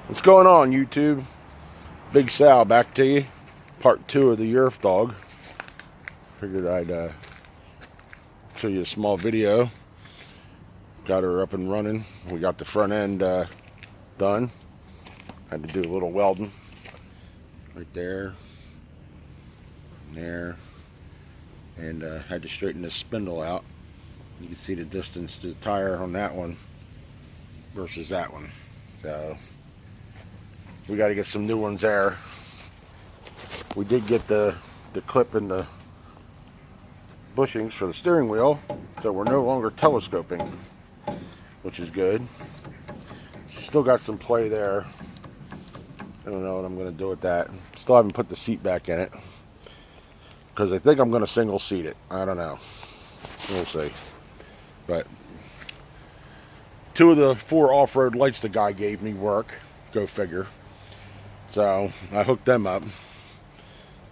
What's going on, YouTube? Big Sal back to you. Part 2 of the Yerf dog. Figured I'd show you a small video. Got her up and running. We got the front end done. Had to do a little welding right there and there, and had to straighten this spindle out. You can see the distance to the tire on that one versus that one. So we got to get some new ones there. We did get the clip and the bushings for the steering wheel, so we're no longer telescoping, which is good. Still got some play there. I don't know what I'm going to do with that. Still haven't put the seat back in it, because I think I'm going to single seat it. I don't know. We'll see. But 2 of the 4 off-road lights the guy gave me work. Go figure. So I hooked them up.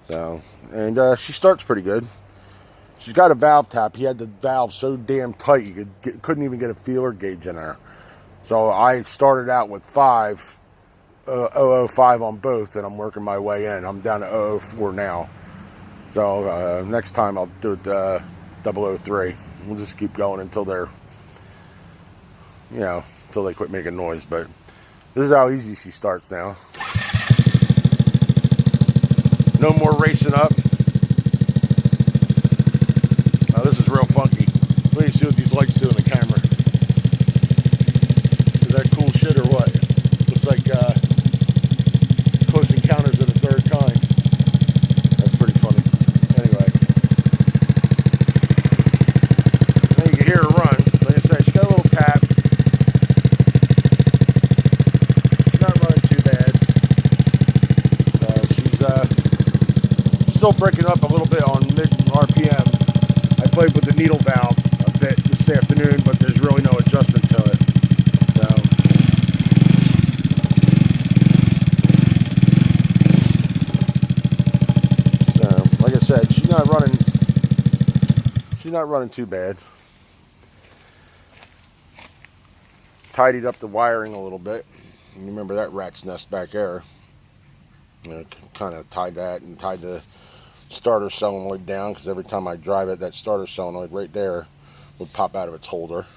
So, and she starts pretty good. She's got a valve tap. He had the valve so damn tight you couldn't even get a feeler gauge in there. So I started out with 005 on both, and I'm working my way in. I'm down to 004 now. So next time I'll do it 003. We'll just keep going until they're, until they quit making noise. But this is how easy she starts now. No more racing up. Now this is real funky. Let me see what these lights do in the camera. Is that cool shit or what? Looks like Close Encounters of the Third Kind. That's pretty funny. Anyway. Now you can hear her run. Like I said, she's got a little tap. She's not running too bad. She's still breaking up a little bit on mid RPM. I played with the needle valve a bit this afternoon, but there's really no adjustment to it. So like I said, she's not running too bad. Tidied up the wiring a little bit. You remember that rat's nest back there? Kind of tied that and tied the starter solenoid down, because every time I drive it, that starter solenoid right there would pop out of its holder.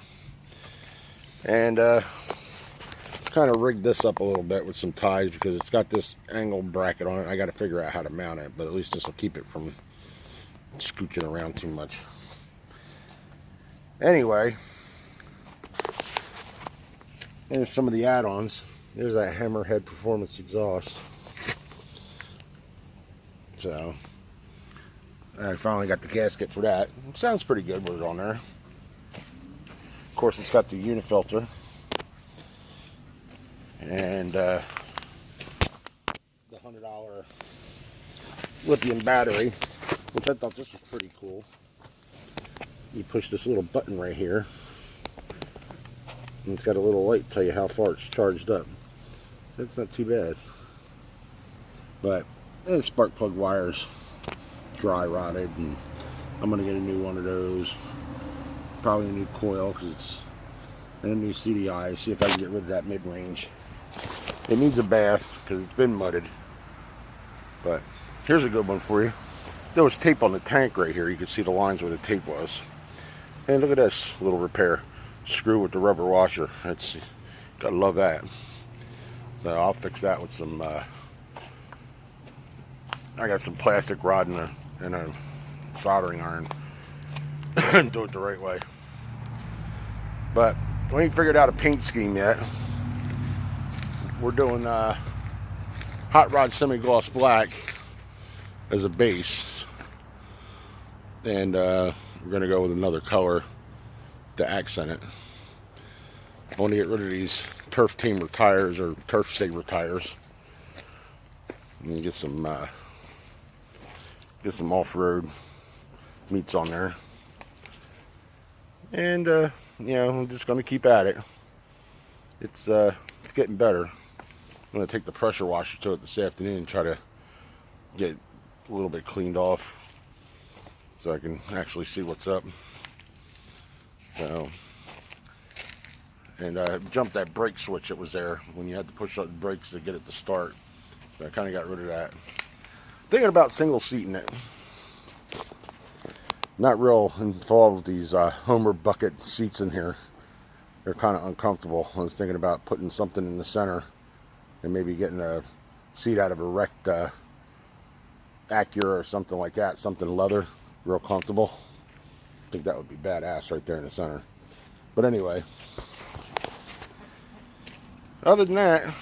And kind of rigged this up a little bit with some ties, because it's got this angle bracket on it. I got to figure out how to mount it, but at least this will keep it from scooching around too much. Anyway, here's some of the add-ons. There's that Hammerhead Performance exhaust. So I finally got the gasket for that. It sounds pretty good with it on there. Of course, it's got the unifilter and the $100 lithium battery, which I thought this was pretty cool. You push this little button right here, and it's got a little light to tell you how far it's charged up. So that's not too bad. But the spark plug wires dry rotted, and I'm gonna get a new one of those. Probably a new coil, because it's and a new CDI. See if I can get rid of that mid-range. It needs a bath because it's been mudded. But here's a good one for you. There was tape on the tank right here. You can see the lines where the tape was. And look at this little repair screw with the rubber washer. It's gotta love that. So I'll fix that with some. I got some plastic rod and a soldering iron. Do it the right way. But we ain't figured out a paint scheme yet. We're doing Hot Rod Semi-Gloss Black as a base. And we're going to go with another color to accent it. I want to get rid of these Turf Tamer tires, or Turf Saver tires. And get some off-road meats on there. And I'm just going to keep at it. It's getting better. I'm going to take the pressure washer to it this afternoon and try to get a little bit cleaned off so I can actually see what's up. So and jumped that brake switch that was there when you had to push up the brakes to get it to start. So I kind of got rid of that. Thinking about single seating it. Not real involved with these Homer bucket seats in here. They're kind of uncomfortable. I was thinking about putting something in the center and maybe getting a seat out of a wrecked Acura or something like that. Something leather, real comfortable. I think that would be badass right there in the center. But anyway, other than that,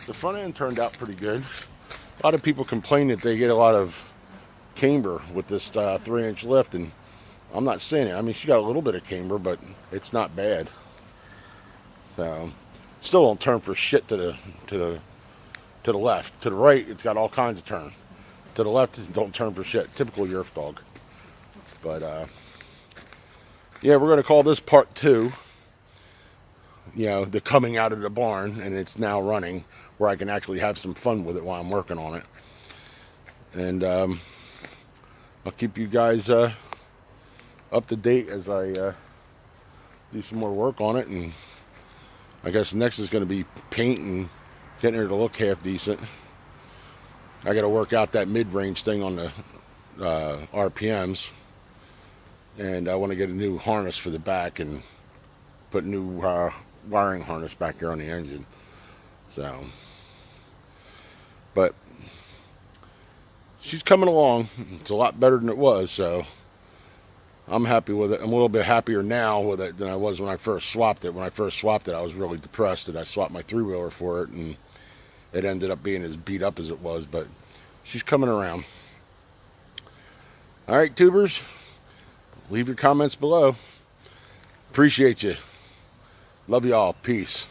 the front end turned out pretty good. A lot of people complain that they get a lot of camber with this 3-inch lift, and I'm not saying it. I mean, she got a little bit of camber, but it's not bad. So, still don't turn for shit to the left. To the right, it's got all kinds of turn. To the left, it don't turn for shit. Typical Yerf dog. But yeah, we're gonna call this part 2. You know, the coming out of the barn, and it's now running, where I can actually have some fun with it while I'm working on it. And I'll keep you guys up to date as I do some more work on it. And I guess next is going to be paint and getting her to look half decent. I got to work out that mid-range thing on the RPMs, and I want to get a new harness for the back and put a new wiring harness back there on the engine. So, but she's coming along. It's a lot better than it was, so I'm happy with it. I'm a little bit happier now with it than I was when I first swapped it. When I first swapped it, I was really depressed that I swapped my 3-wheeler for it, and it ended up being as beat up as it was, but she's coming around. All right, tubers, leave your comments below. Appreciate you. Love you all. Peace.